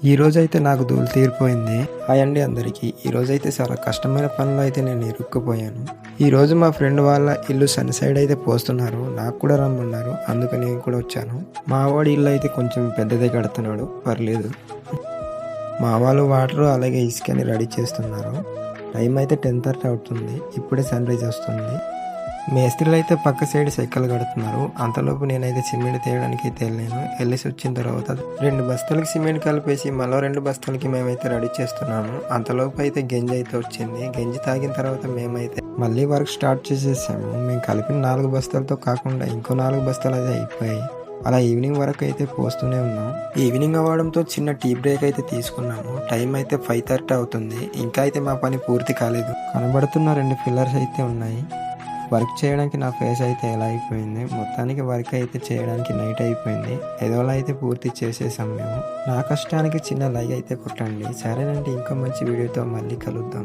ఈరోజైతే నాకు ధూళి తీరిపోయింది. హాయ్ అండి అందరికీ. ఈరోజైతే చాలా కష్టమైన పనిలో అయితే నేను ఇరుక్కుపోయాను. ఈరోజు మా ఫ్రెండ్ వాళ్ళ ఇల్లు సన్ సైడ్ అయితే పోస్తున్నారు. నాకు కూడా రమ్మన్నారు, అందుకని నేను కూడా వచ్చాను. మా వాడి ఇల్లు అయితే కొంచెం పెద్దదే కడుతున్నాడు, పర్లేదు. మా వాళ్ళు వాటర్ అలాగే ఇసుకని రెడీ చేస్తున్నారు. టైం అయితే 10:30 అవుతుంది. ఇప్పుడే సన్ రైజ్ వస్తుంది. మేస్త్రీలు అయితే పక్క సైడ్ చెక్కలు కడుతున్నారు. అంతలోపు నేనైతే సిమెంట్ తేయడానికి అయితే వెళ్ళేసి వచ్చిన తర్వాత 2 బస్తాలకి సిమెంట్ కలిపేసి మరో 2 బస్తాలకి మేమైతే రెడీ చేస్తున్నాము. అంతలోపు అయితే గంజి అయితే వచ్చింది. గంజి తాగిన తర్వాత మేమైతే మళ్ళీ వర్క్ స్టార్ట్ చేసేసాము. మేము కలిపిన 4 బస్తాలతో కాకుండా ఇంకో 4 బస్తాలు అయితే అయిపోయాయి. అలా ఈవినింగ్ వరకు అయితే పోస్తూనే ఉన్నాం. ఈవినింగ్ అవ్వడంతో చిన్న టీ బ్రేక్ అయితే తీసుకున్నాము. టైం అయితే 5:30 అవుతుంది. ఇంకా అయితే మా పని పూర్తి కాలేదు. కనబడుతున్న 2 పిల్లర్స్ అయితే ఉన్నాయి. వర్క్ చేయడానికి నా ఫేస్ అయితే ఎలా అయిపోయింది. మొత్తానికి వర్క్ అయితే చేయడానికి నైట్ అయిపోయింది. ఏదోలా అయితే పూర్తి చేసేసాం మేము. నా కష్టానికి చిన్న లైక్ అయితే కొట్టండి. సరేనండి, ఇంకో మంచి వీడియోతో మళ్ళీ కలుద్దాం.